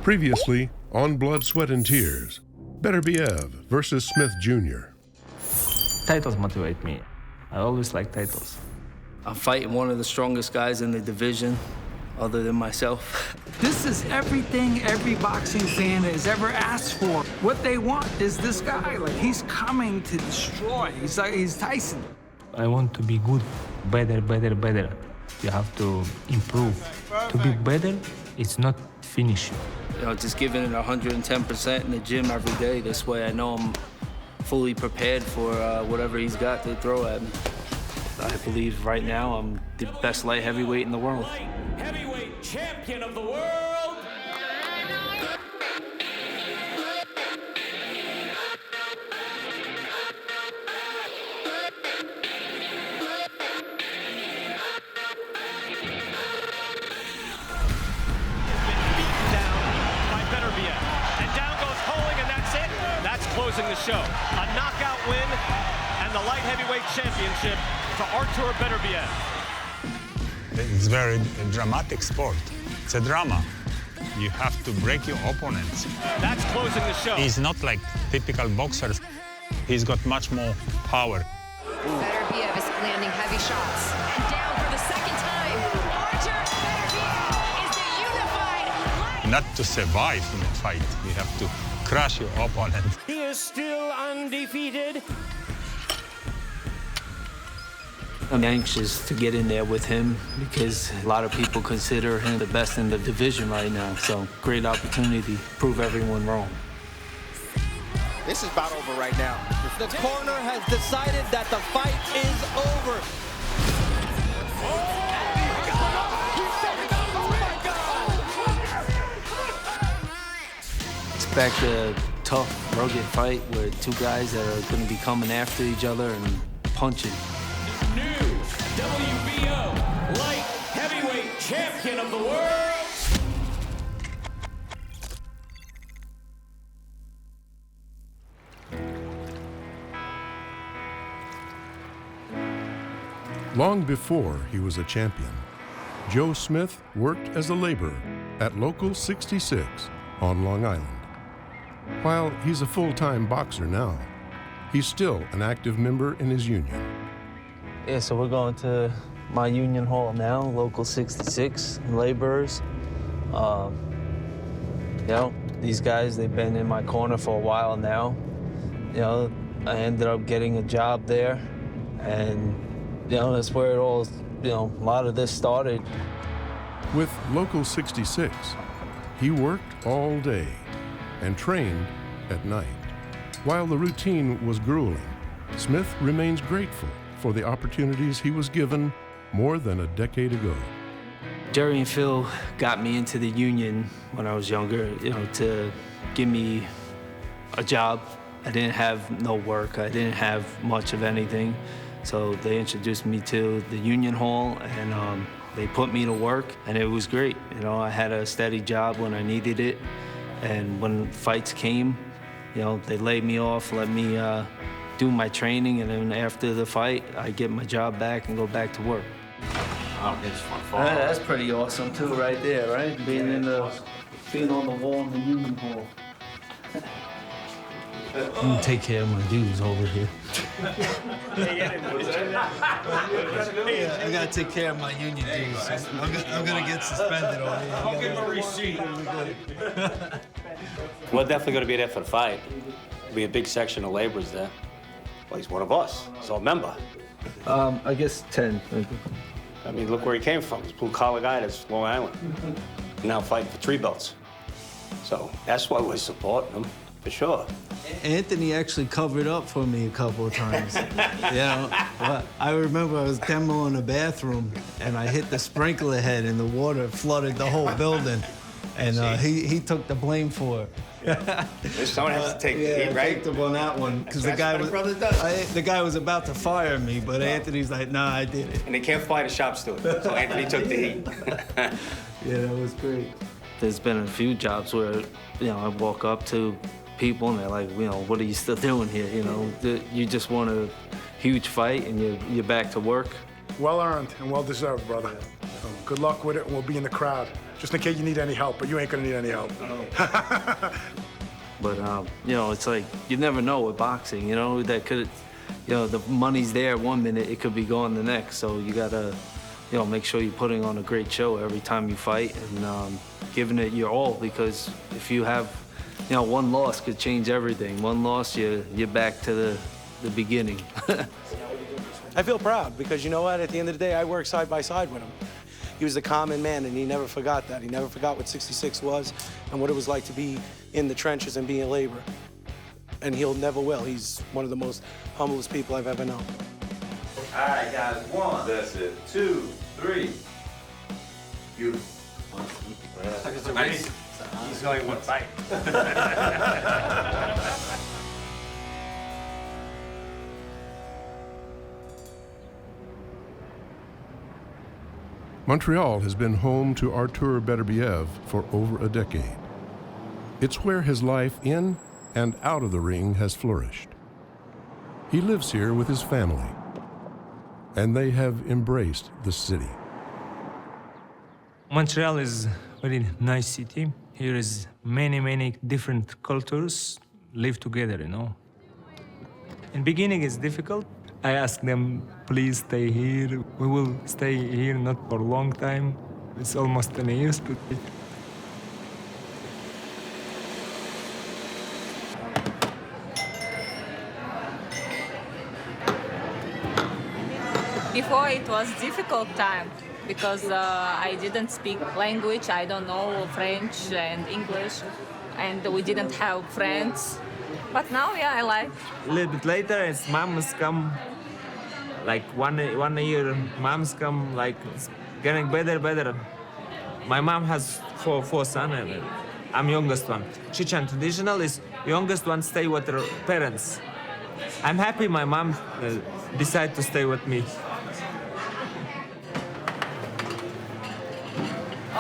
Previously on Blood, Sweat, and Tears, Beterbiev versus Smith Jr. Titles motivate me. I always like titles. I'm fighting one of the strongest guys in the division, other than myself. This is everything every boxing fan has ever asked for. What they want is this guy. Like, he's coming to destroy. He's Tyson. I want to be good, better. You have to improve. To be better, it's not finishing. You know, just giving it 110% in the gym every day. This way I know I'm fully prepared for whatever he's got to throw at me. I believe right now I'm the best light heavyweight in the world. Light heavyweight champion of the world. Closing the show. A knockout win and the light heavyweight championship to Artur Beterbiev. It's a very dramatic sport. It's a drama. You have to break your opponents. That's closing the show. He's not like typical boxers. He's got much more power. Beterbiev is landing heavy shots. And down for the second time. Artur Beterbiev is the unified light. Not to survive in a fight, you have to crush your opponent. He is still undefeated. I'm anxious to get in there with him because a lot of people consider him the best in the division right now. So great opportunity to prove everyone wrong. This is about over right now. The corner has decided that the fight is over. Expect a tough, rugged fight where two guys that are going to be coming after each other and punching. New WBO Light Heavyweight Champion of the world. Long before he was a champion, Joe Smith worked as a laborer at Local 66 on Long Island. While he's a full-time boxer now, he's still an active member in his union. Yeah, so we're going to my union hall now, Local 66, laborers. You know, these guys, they've been in my corner for a while now. You know, I ended up getting a job there, and, you know, that's where it all, you know, a lot of this started. With Local 66, he worked all day and trained at night. While the routine was grueling, Smith remains grateful for the opportunities he was given more than a decade ago. Jerry and Phil got me into the union when I was younger, you know, to give me a job. I didn't have no work. I didn't have much of anything. So they introduced me to the union hall, and they put me to work, and it was great. You know, I had a steady job when I needed it. And when fights came, you know, they laid me off, let me do my training, and then after the fight, I get my job back and go back to work. Oh, it's fun. That's pretty awesome too, right there, right? Being on the wall in the union hall. I'm gonna take care of my dudes over here. I gotta take care of my union dudes. I'm gonna get suspended over here. I'll give him a receipt. We're definitely going to be there for the fight. There'll be a big section of laborers there. Well, he's one of us. He's a member. I guess 10. I mean, look where he came from. He's a blue-collar guy that's Long Island. Now fighting for 3 belts. So that's why we're supporting him, for sure. Anthony actually covered up for me a couple of times. You know, I remember I was demoing a bathroom, and I hit the sprinkler head, and the water flooded the whole building. And he took the blame for it. Someone has to take the heat, right? I picked up on that one because the guy was about to fire me, but Anthony's like, "Nah, I did it." And they can't fly to shop steward, so Anthony took the heat. Yeah, that was great. There's been a few jobs where, you know, I walk up to people and they're like, you know, what are you still doing here? You know, you just won a huge fight and you're back to work. Well earned and well deserved, brother. Good luck with it, and we'll be in the crowd. just in case you need any help, but you ain't gonna need any help. But, you know, it's like, you never know with boxing, you know, that could, you know, the money's there one minute, it could be gone the next. So you gotta, you know, make sure you're putting on a great show every time you fight and giving it your all, because if you have, you know, one loss could change everything. One loss, you're back to the beginning. I feel proud because you know what? At the end of the day, I worked side by side with him. He was a common man, and he never forgot that. He never forgot what 66 was and what it was like to be in the trenches and be in labor. And he'll never will. He's one of the most humblest people I've ever known. All right, guys, 1. That's it. 2, 3. Beautiful. Nice. He's going one fight. Montreal has been home to Artur Beterbiev for over a decade. It's where his life in and out of the ring has flourished. He lives here with his family, and they have embraced the city. Montreal is a very nice city. Here is many different cultures live together, you know. In beginning, it's difficult. I ask them, please stay here. We will stay here not for a long time. It's almost 10 years. But before it was difficult time because I didn't speak language. I don't know French and English, and we didn't have friends. But now, yeah, I like. a little bit later, as moms come, like one year, moms come, like it's getting better. My mom has four sons, and I'm youngest one. Chechen traditional is youngest one stay with her parents. I'm happy my mom decided to stay with me.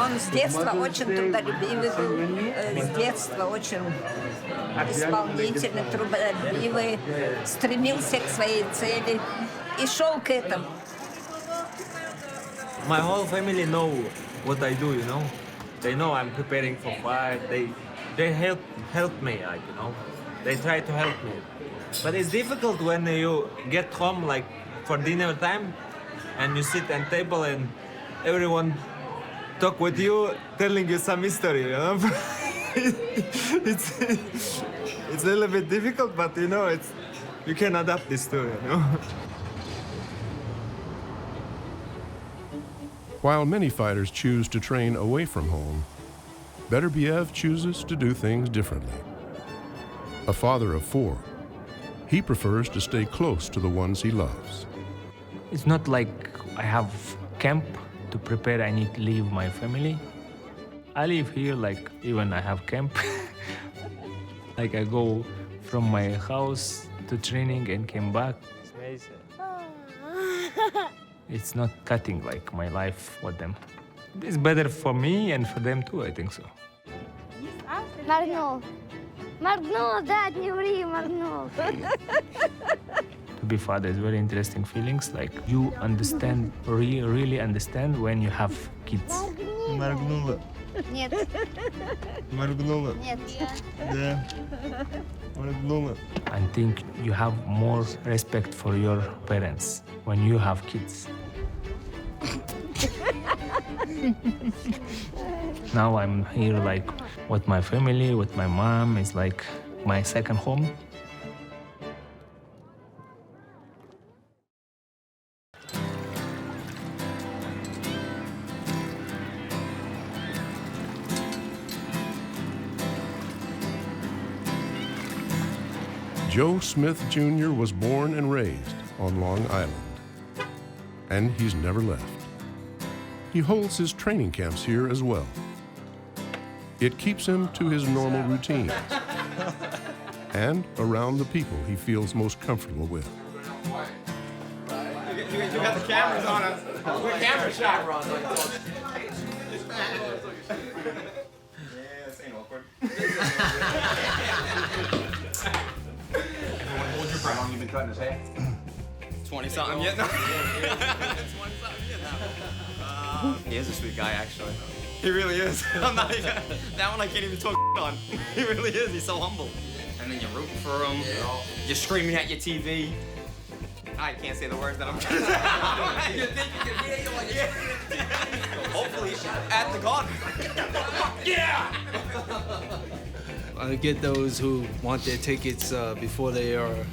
Он с детства очень трудолюбивый был, с детства очень исполнительный, трудолюбивый, стремился к своей цели и шел к этому. My whole family know what I do, you know. They know I'm preparing for fight. They help me, like, you know. They try to help me. But it's difficult when you get home, like, for dinner time, and you sit at table and everyone talk with you, telling you some history, you know. it's a little bit difficult, but you know, you can adapt this too, you know. While many fighters choose to train away from home, Beterbiev chooses to do things differently. A father of 4, he prefers to stay close to the ones he loves. It's not like I have camp to prepare, I need to leave my family. I live here like even I have camp. Like I go from my house to training and came back. It's not cutting like my life with them. It's better for me and for them too, I think so. Моргнул, да, не ври, моргнул. To be father is very interesting feelings. Like you understand, really understand when you have kids. Моргнула. Нет. Моргнула. Нет. Да. Моргнула. I think you have more respect for your parents when you have kids. Now I'm here like with my family, with my mom. It's like my second home. Joe Smith Jr. was born and raised on Long Island, and he's never left. He holds his training camps here as well. It keeps him to his normal routines and around the people he feels most comfortable with. You got the cameras on us. We're camera shot. Yeah, this ain't awkward. Everyone hold your breath. How long you been cutting his hair? 20-something yet? No. 20-something yet. He is a sweet guy, actually. He really is. I'm not even, that one I can't even talk on. He really is. He's so humble. And then you're rooting for him. You're screaming at your TV. I can't say the words that I'm gonna say. You think you can hear you like you're screaming at the TV? Hopefully at the Garden. Yeah! I get those who want their tickets before they are,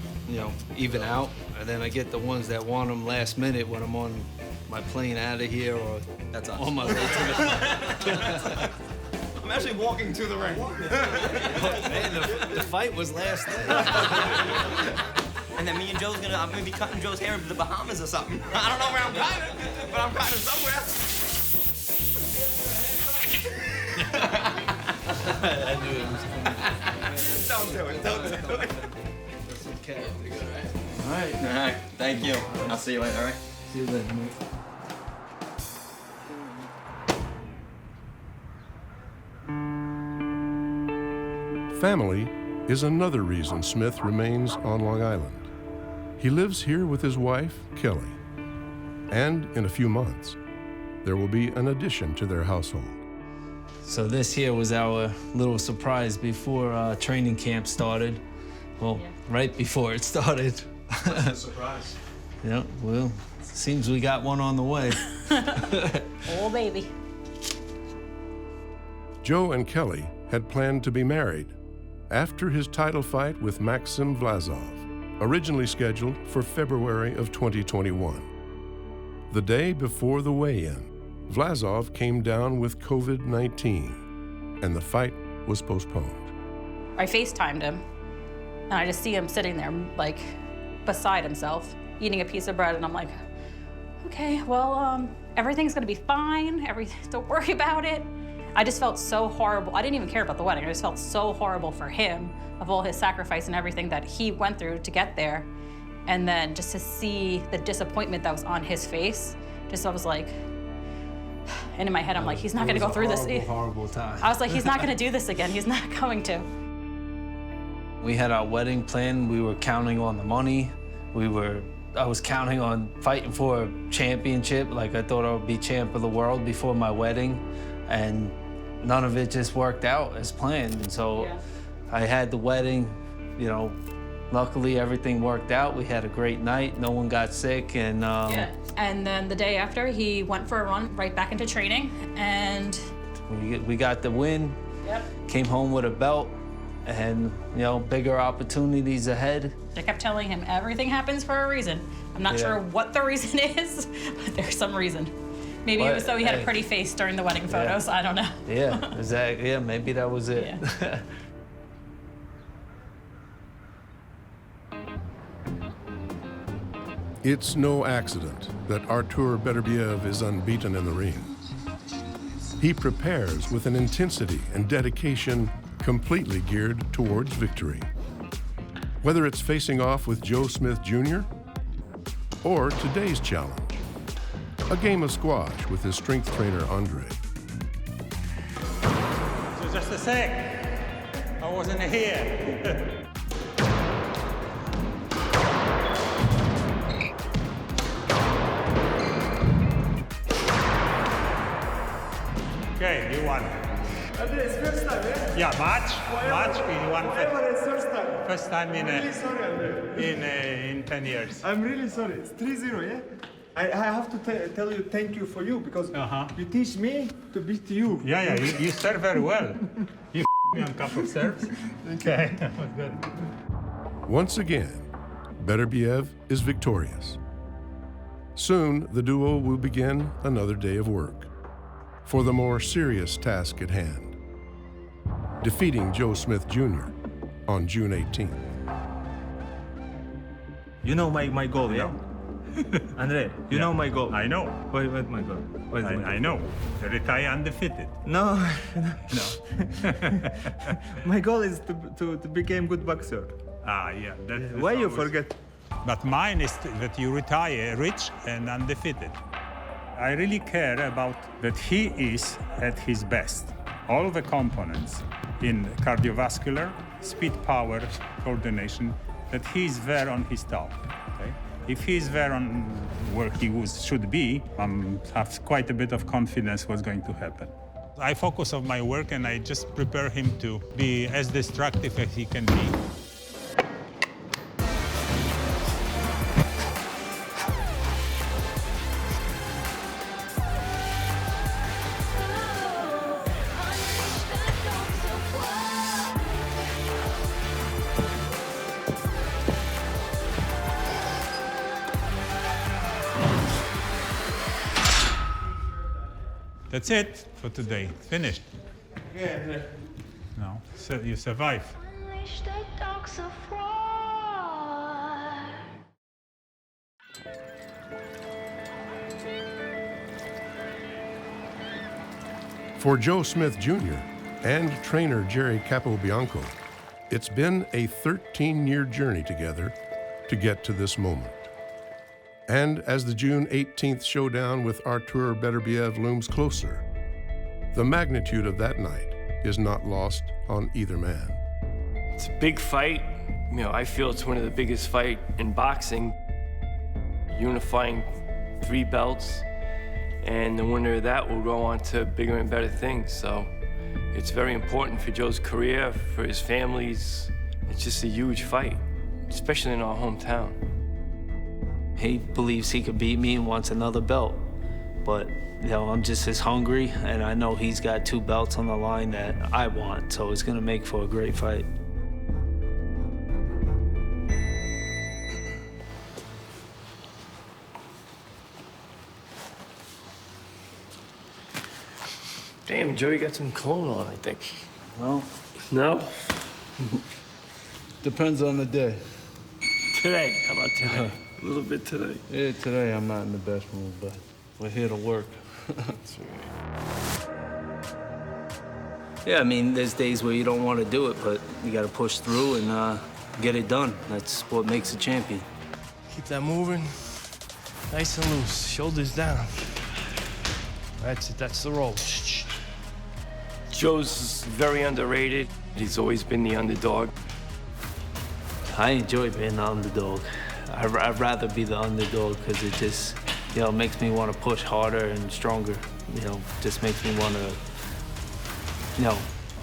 even out. And then I get the ones that want them last minute when I'm on my plane out of here or That's us. on my way to the... I'm actually walking to the ring. Man, the fight was last day. And then me and I'm gonna be cutting Joe's hair in the Bahamas or something. I don't know where I'm cutting, but I'm cutting somewhere. I knew it was Don't do it, don't do it. That's some character, all right? All right, thank you. I'll see you later, all right? See you later, mate. Family is another reason Smith remains on Long Island. He lives here with his wife, Kelly. And in a few months, there will be an addition to their household. So this here was our little surprise before training camp started. Well, right before it started. What's the surprise? Yeah, well, seems we got one on the way. Oh, baby. Joe and Kelly had planned to be married after his title fight with Maxim Vlasov, originally scheduled for February of 2021. The day before the weigh-in, Vlasov came down with COVID-19, and the fight was postponed. I FaceTimed him, and I just see him sitting there, like, beside himself, eating a piece of bread, and I'm like, okay, well, everything's gonna be fine. Don't worry about it. I just felt so horrible. I didn't even care about the wedding. I just felt so horrible for him, of all his sacrifice and everything that he went through to get there. And then just to see the disappointment that was on his face, I was like, and in my head, I'm like, he's not gonna go through this. Horrible time. I was like, he's not gonna do this again. He's not going to. We had our wedding planned. We were counting on the money. I was counting on fighting for a championship. Like I thought I would be champ of the world before my wedding. And none of it just worked out as planned. And so I had the wedding, luckily everything worked out. We had a great night. No one got sick. And And then the day after, he went for a run right back into training, and we got the win. Yep. Came home with a belt, and bigger opportunities ahead. I kept telling him everything happens for a reason. I'm not sure what the reason is, but there's some reason. Maybe it was so he had a pretty face during the wedding photos. I don't know. Yeah, exactly. Yeah, maybe that was it. Yeah. It's no accident that Artur Beterbiev is unbeaten in the ring. He prepares with an intensity and dedication completely geared towards victory. Whether it's facing off with Joe Smith Jr. or today's challenge, a game of squash with his strength trainer, Andre. So just a sec. I wasn't here. Okay, you won. Andre, it's first time, yeah? Yeah, match. You won It's first time. first time in I'm really sorry, Andre. in 10 years. I'm really sorry. It's 3-0, yeah? I have to tell you thank you for you because you teach me to beat you. Yeah, you serve very well. You me on a couple of serves. Okay, that was good. Once again, Beterbiev is victorious. Soon, the duo will begin another day of work for the more serious task at hand, defeating Joe Smith Jr. on June 18th. You know my goal, yeah? Andre, you know my goal. I know. What's my goal? I know. To retire undefeated. No. No. My goal is to become good boxer. Yeah. That's Why you always- forget? But mine is that you retire rich and undefeated. I really care about that he is at his best. All the components in cardiovascular, speed, power, coordination, that he's there on his top. Okay? If he's there on where he should be, I have quite a bit of confidence what's going to happen. I focus on my work and I just prepare him to be as destructive as he can be. That's it for today. Finished. No, so you survive. For Joe Smith Jr. and trainer Jerry Capobianco, it's been a 13-year journey together to get to this moment. And as the June 18th showdown with Artur Beterbiev looms closer, the magnitude of that night is not lost on either man. It's a big fight. You know, I feel it's one of the biggest fights in boxing, unifying 3 belts, and the winner of that will go on to bigger and better things. So it's very important for Joe's career, for his families. It's just a huge fight, especially in our hometown. He believes he could beat me and wants another belt. But, you know, I'm just as hungry, and I know he's got 2 belts on the line that I want, so it's gonna make for a great fight. Damn, Joe, you got some cologne on, I think. Well, No? depends on the day. Today, how about today? A little bit today. Yeah, today I'm not in the best mood, but we're here to work. That's right. Yeah, I mean, there's days where you don't want to do it, but you got to push through and get it done. That's what makes a champion. Keep that moving. Nice and loose. Shoulders down. That's it. That's the roll. Joe's very underrated. He's always been the underdog. I enjoy being the underdog. I'd rather be the underdog because it just, you know, makes me want to push harder and stronger. You know, just makes me want to, you know,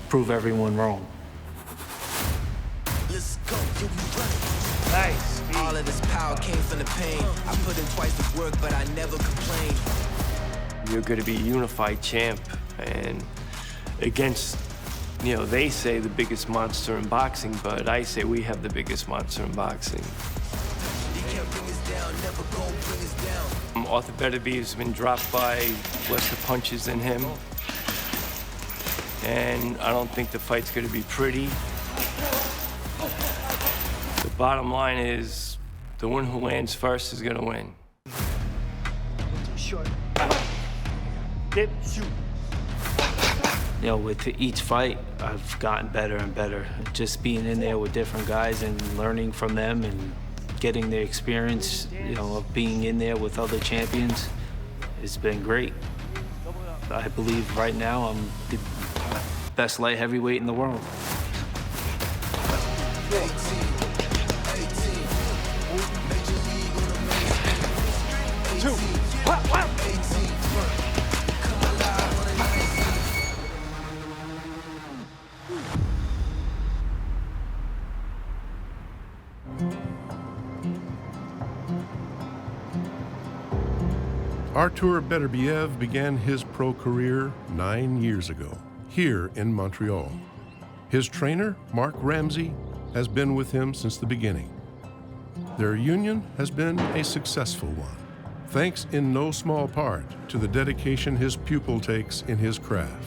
prove everyone wrong. Let's go, you'll be running. Nice. All of this power came from the pain. I put in twice the work, but I never complained. You're going to be a unified champ, and against, you know, they say the biggest monster in boxing, but I say we have the biggest monster in boxing. Artur Beterbiev's been dropped by lesser punches than him, and I don't think the fight's going to be pretty. The bottom line is, the one who lands first is going to win. You know, with each fight, I've gotten better and better. Just being in there with different guys and learning from them and getting the experience, you know, of being in there with other champions, it's been great. I believe right now I'm the best light heavyweight in the world. Artur Beterbiev began his pro career 9 years ago, here in Montreal. His trainer, Mark Ramsey, has been with him since the beginning. Their union has been a successful one, thanks in no small part to the dedication his pupil takes in his craft.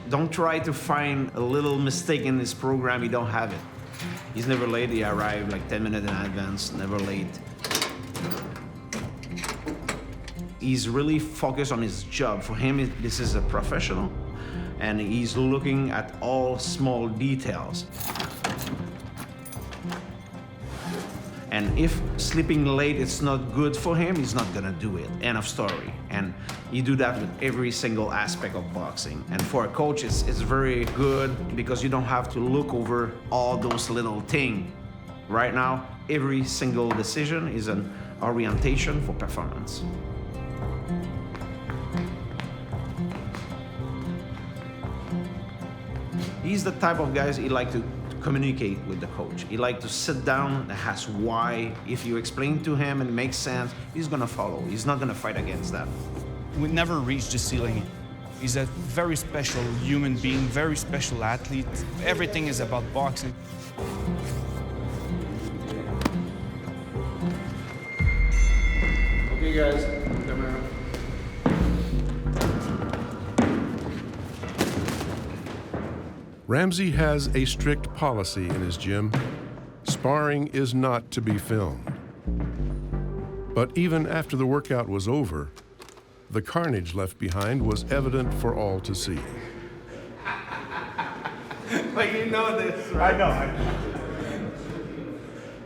Don't try to find a little mistake in this program, you don't have it. He's never late, he arrived like 10 minutes in advance, never late. He's really focused on his job. For him, this is a professional, and he's looking at all small details. And if sleeping late is not good for him, he's not gonna do it. End of story. And you do that with every single aspect of boxing. And for a coach, it's very good because you don't have to look over all those little things. Right now, every single decision is an orientation for performance. He's the type of guys he like to communicate with the coach. He like to sit down and ask why. If you explain to him and it makes sense, he's gonna follow. He's not gonna fight against that. We never reached the ceiling. He's a very special human being, very special athlete. Everything is about boxing. Okay, guys, come around. Ramsey has a strict policy in his gym. Sparring is not to be filmed. But even after the workout was over, the carnage left behind was evident for all to see. Like, you know this, right? I know.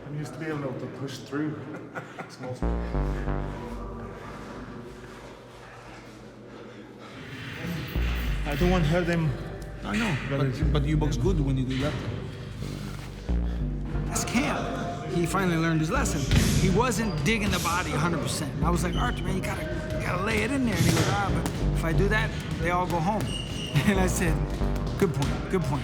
I'm used to being able to push through small stuff. I don't want to hurt them. I know, but you box good when you do that. That's Cam. He finally learned his lesson. He wasn't digging the body 100%. I was like, Artur, man, you gotta lay it in there. And he goes, but if I do that, they all go home. And I said, good point, good point.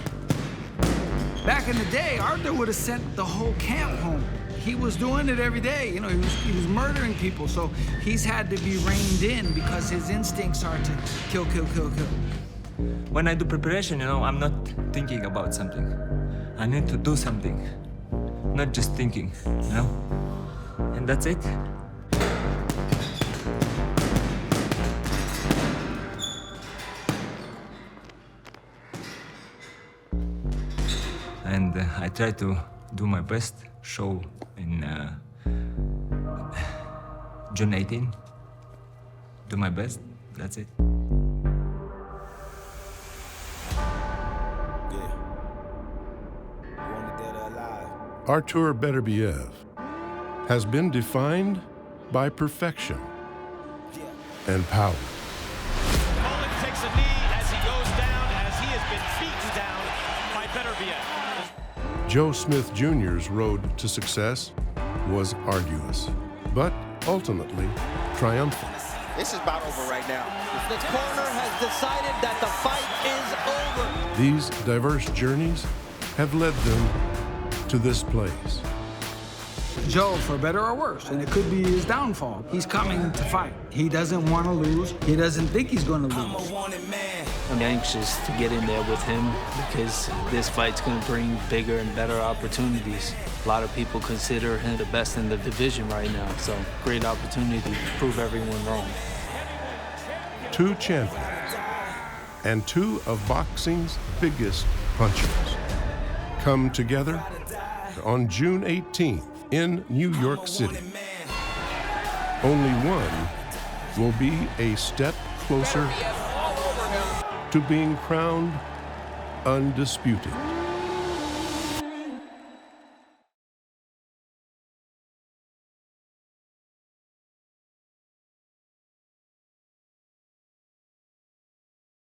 Back in the day, Artur would have sent the whole camp home. He was doing it every day. You know, he was murdering people. So he's had to be reined in because his instincts are to kill, kill, kill, kill. When I do preparation, I'm not thinking about something. I need to do something, not just thinking, And that's it. And I try to do my best show in June 18. Do my best, that's it. Artur Beterbiev has been defined by perfection and power. Poland takes a knee as he goes down, as he has been beaten down by Beterbiev. Joe Smith Jr.'s road to success was arduous, but ultimately triumphant. This is about over right now. The corner has decided that the fight is over. These diverse journeys have led them to this place. Joe, for better or worse, and it could be his downfall. He's coming to fight. He doesn't want to lose. He doesn't think he's going to lose. I'm anxious to get in there with him because this fight's going to bring bigger and better opportunities. A lot of people consider him the best in the division right now, so great opportunity to prove everyone wrong. Two champions and two of boxing's biggest punchers come together on June 18th in New York City. Only one will be a step closer to being crowned undisputed.